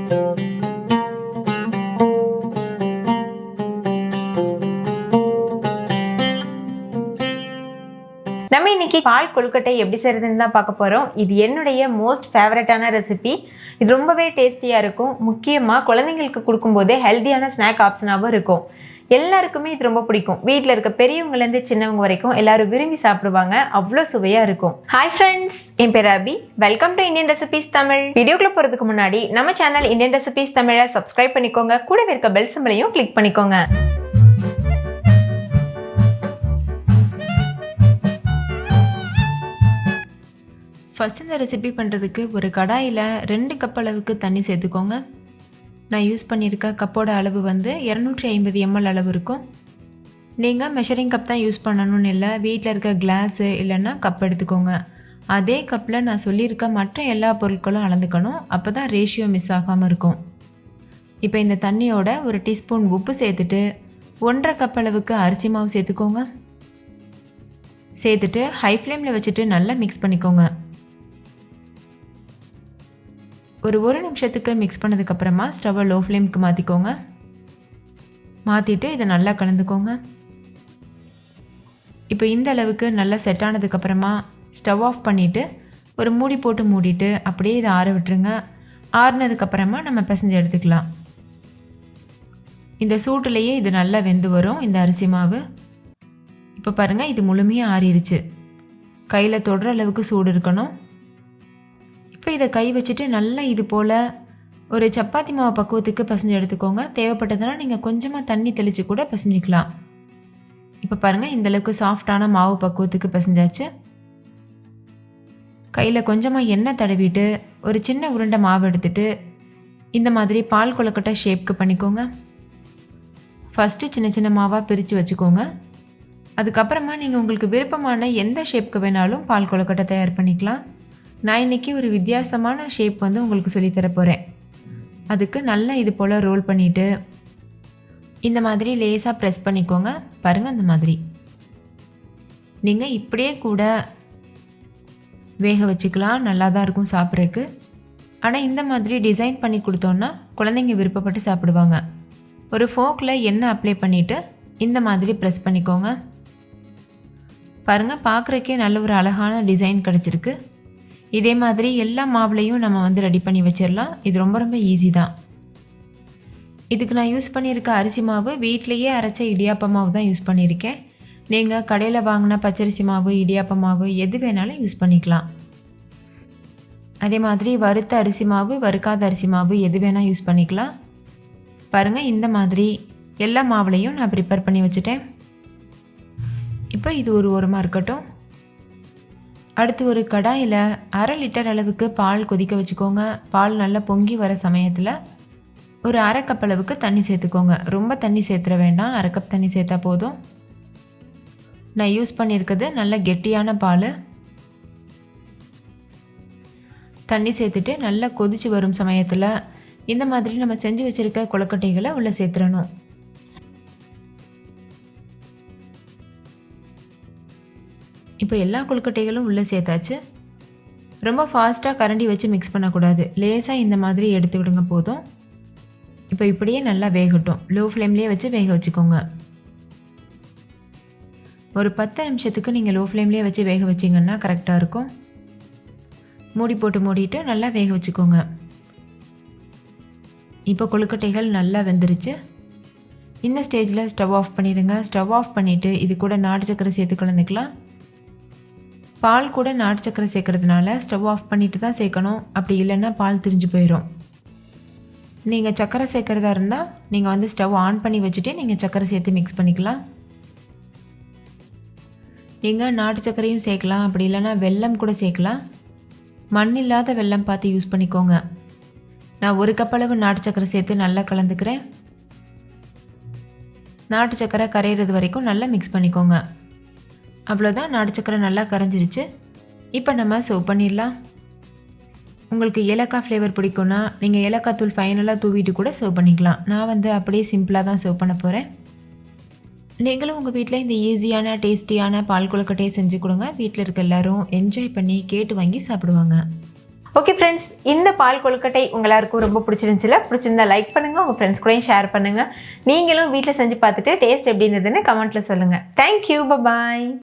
நம்ம இன்னைக்கு பால் கொழுக்கட்டை எப்படி செய்யறதுன்னு தான் பார்க்க போகிறோம். இது என்னுடைய மோஸ்ட் ஃபேவரட்டான ரெசிபி. இது ரொம்பவே டேஸ்டியாக இருக்கும். முக்கியமாக குழந்தைங்களுக்கு கொடுக்கும்போது ஹெல்த்தியான ஸ்நாக் ஆப்ஷனாகவும் இருக்கும். எல்லாருக்குமே இது ரொம்ப பிடிக்கும். வீட்டில் இருக்க பெரியவங்கலேருந்து சின்னவங்க வரைக்கும் எல்லாரும் விரும்பி சாப்பிடுவாங்க. அவ்வளோ சுவையாக இருக்கும். ஹாய் ஃப்ரெண்ட்ஸ், என் பேர் Abhi. Welcome to Indian recipes Tamil. வீடியோக்குள்ள போகிறதுக்கு முன்னாடி நம்ம சேனல் இந்தியன் ரெசிபீஸ் தமிழை சப்ஸ்கிரைப் பண்ணிக்கோங்க. கூடவே இருக்க பெல் சிம்பலையும் கிளிக் பண்ணிக்கோங்க. ஃபஸ்ட் இந்த ரெசிபி பண்ணுறதுக்கு ஒரு கடாயில் 2 கப் அளவுக்கு தண்ணி சேர்த்துக்கோங்க. நான் யூஸ் பண்ணியிருக்க கப்போட அளவு வந்து 250 ml அளவு இருக்கும். நீங்கள் மெஷரிங் கப் தான் யூஸ் பண்ணணும்னு இல்லை, வீட்டில் இருக்க கிளாஸு இல்லைன்னா கப் எடுத்துக்கோங்க. அதே கப்பில் நான் சொல்லியிருக்க மற்ற எல்லா பொருட்களும் அளந்துக்கணும். அப்போ தான் ரேஷியோ மிஸ் ஆகாமல் இருக்கும். இப்போ இந்த தண்ணியோட 1 டீஸ்பூன் உப்பு சேர்த்துட்டு 1.5 கப் அளவுக்கு அரிசி மாவு சேர்த்துக்கோங்க. சேர்த்துட்டு ஹை ஃப்ளேமில் வச்சுட்டு நல்லா மிக்ஸ் பண்ணிக்கோங்க. ஒரு நிமிஷத்துக்கு மிக்ஸ் பண்ணதுக்கப்புறமா ஸ்டவ்வை லோ ஃப்ளேமுக்கு மாற்றிக்கோங்க. மாற்றிட்டு இதை நல்லா கலந்துக்கோங்க. இப்போ இந்த அளவுக்கு நல்லா செட் ஆனதுக்கப்புறமா ஸ்டவ் ஆஃப் பண்ணிவிட்டு ஒரு மூடி போட்டு மூடிட்டு அப்படியே இதை ஆற விட்டுருங்க. ஆறுனதுக்கப்புறமா நம்ம பிசைஞ்சு எடுத்துக்கலாம். இந்த சூட்டுலேயே இது நல்லா வெந்து வரும் இந்த அரிசி மாவு. இப்போ பாருங்கள், இது முழுமையாக ஆறிடுச்சு. கையில் தொடுற அளவுக்கு சூடு இருக்கணும். இப்போ இதை கை வச்சுட்டு நல்லா இது போல் ஒரு சப்பாத்தி மாவு பக்குவத்துக்கு பிசைஞ்சு எடுத்துக்கோங்க. தேவைப்பட்டதுன்னா நீங்கள் கொஞ்சமாக தண்ணி தெளித்து கூட பிசைஞ்சிக்கலாம். இப்போ பாருங்கள், இந்தளவுக்கு சாஃப்டான மாவு பக்குவத்துக்கு பிசைஞ்சாச்சு. கையில் கொஞ்சமாக எண்ணெய் தடவிட்டு ஒரு சின்ன உருண்டை மாவு எடுத்துகிட்டு இந்த மாதிரி பால் கொழுக்கட்டை ஷேப்க்கு பண்ணிக்கோங்க. ஃபஸ்ட்டு சின்ன சின்ன மாவாக பிரித்து வச்சுக்கோங்க. அதுக்கப்புறமா நீங்கள் உங்களுக்கு விருப்பமான எந்த ஷேப்க்கு வேணாலும் பால் கொழுக்கட்டை தயார் பண்ணிக்கலாம். நான் இன்றைக்கி ஒரு வித்தியாசமான ஷேப் வந்து உங்களுக்கு சொல்லித்தர போகிறேன். அதுக்கு நல்லா இது போல் ரோல் பண்ணிவிட்டு இந்த மாதிரி லேசாக ப்ரெஸ் பண்ணிக்கோங்க. பாருங்கள், அந்த மாதிரி நீங்கள் இப்படியே கூட வேக வச்சுக்கலாம். நல்லா தான் இருக்கும் சாப்பிட்றதுக்கு. ஆனால் இந்த மாதிரி டிசைன் பண்ணி கொடுத்தோன்னா குழந்தைங்க விருப்பப்பட்டு சாப்பிடுவாங்க. ஒரு ஃபோக்கில் எண்ணெய் அப்ளை பண்ணிவிட்டு இந்த மாதிரி ப்ரெஸ் பண்ணிக்கோங்க. பாருங்கள், பார்க்குறக்கே நல்ல ஒரு அழகான டிசைன் கிடச்சிருக்கு. இதே மாதிரி எல்லா மாவுலையும் நம்ம வந்து ரெடி பண்ணி வச்சிடலாம். இது ரொம்ப ரொம்ப ஈஸி தான். இதுக்கு நான் யூஸ் பண்ணியிருக்க அரிசி மாவு வீட்டிலையே அரைச்ச இடியாப்ப மாவு தான் யூஸ் பண்ணியிருக்கேன். நீங்கள் கடையில் வாங்கின பச்சரிசி மாவு, இடியாப்ப மாவு எது வேணாலும் யூஸ் பண்ணிக்கலாம். அதே மாதிரி வறுத்த அரிசி மாவு, வறுக்காத அரிசி மாவு எது வேணால் யூஸ் பண்ணிக்கலாம். பாருங்கள், இந்த மாதிரி எல்லா மாவுலையும் நான் ப்ரிப்பேர் பண்ணி வச்சுட்டேன். இப்போ இது ஒரு ஓரமாக இருக்கட்டும். அடுத்து ஒரு கடாயில் 1/2 லிட்டர் அளவுக்கு பால் கொதிக்க வச்சுக்கோங்க. பால் நல்லா பொங்கி வர சமயத்தில் ஒரு 1/2 கப் அளவுக்கு தண்ணி சேர்த்துக்கோங்க. ரொம்ப தண்ணி சேர்த்துற வேண்டாம், 1/2 கப் தண்ணி சேர்த்தா போதும். நான் யூஸ் பண்ணியிருக்கிறது நல்ல கெட்டியான பால். தண்ணி சேர்த்துட்டு நல்லா கொதிச்சு வரும் சமயத்தில் இந்த மாதிரி நம்ம செஞ்சு வச்சுருக்க கொழுக்கட்டைகளை உள்ளே சேர்த்துடணும். இப்போ எல்லா கொழுக்கட்டைகளும் உள்ளே சேர்த்தாச்சு. ரொம்ப ஃபாஸ்ட்டாக கரண்டி வச்சு மிக்ஸ் பண்ணக்கூடாது. லேசாக இந்த மாதிரி எடுத்து விடுங்க போதும். இப்போ இப்படியே நல்லா வேகட்டும். லோ ஃப்ளேம்லேயே வச்சு வேக வச்சுக்கோங்க. ஒரு 10 நிமிஷத்துக்கு நீங்கள் லோ ஃப்ளேம்லேயே வச்சு வேக வச்சிங்கன்னா கரெக்டாக இருக்கும். மூடி போட்டு மூடிட்டு நல்லா வேக வச்சுக்கோங்க. இப்போ கொழுக்கட்டைகள் நல்லா வெந்துருச்சு. இந்த ஸ்டேஜில் ஸ்டவ் ஆஃப் பண்ணிடுங்க. ஸ்டவ் ஆஃப் பண்ணிவிட்டு இது கூட நாட்டு சக்கரை சேர்த்து கலந்துக்கலாம். பால் கூட நாட்டு சக்கரை சேர்க்கறதுனால ஸ்டவ் ஆஃப் பண்ணிட்டு தான் சேர்க்கணும். அப்படி இல்லைன்னா பால் திரிஞ்சு போயிடும். நீங்கள் சக்கரை சேர்க்குறதா இருந்தால் நீங்கள் வந்து ஸ்டவ் ஆன் பண்ணி வச்சுட்டு நீங்கள் சக்கரை சேர்த்து மிக்ஸ் பண்ணிக்கலாம். நீங்கள் நாட்டு சக்கரையும் சேர்க்கலாம், அப்படி இல்லைன்னா வெல்லம் கூட சேர்க்கலாம். மண் இல்லாத வெல்லம் பார்த்து யூஸ் பண்ணிக்கோங்க. நான் 1 கப் அளவு நாட்டு சக்கரை சேர்த்து நல்லா கலந்துக்கிறேன். நாட்டு சக்கரை கரையிறது வரைக்கும் நல்லா மிக்ஸ் பண்ணிக்கோங்க. அவ்வளோதான், நாட்டு சக்கரை நல்லா கரைஞ்சிருச்சு. இப்போ நம்ம சர்வ் பண்ணிடலாம். உங்களுக்கு ஏலக்காய் ஃப்ளேவர் பிடிக்கும்னா நீங்கள் ஏலக்காய் தூள் ஃபைனலாக தூவிட்டு கூட சர்வ் பண்ணிக்கலாம். நான் வந்து அப்படியே சிம்பிளாக தான் சர்வ் பண்ண போகிறேன். நீங்களும் உங்கள் வீட்டில் இந்த ஈஸியான டேஸ்டியான பால் கொழுக்கட்டையை செஞ்சு கொடுங்க. வீட்டில் இருக்க எல்லோரும் என்ஜாய் பண்ணி கேட்டு வாங்கி சாப்பிடுவாங்க. ஓகே ஃப்ரெண்ட்ஸ், இந்த பால் கொழுக்கட்டை எல்லாருக்கும் ரொம்ப பிடிச்சிருந்தா லைக் பண்ணுங்கள், உங்கள் ஃப்ரெண்ட்ஸ் கூடயும் ஷேர் பண்ணுங்கள். நீங்களும் வீட்டில் செஞ்சு பார்த்துட்டு டேஸ்ட் எப்படி இருந்ததுன்னு கமெண்ட்டில் சொல்லுங்கள். தேங்க்யூ, பாய்.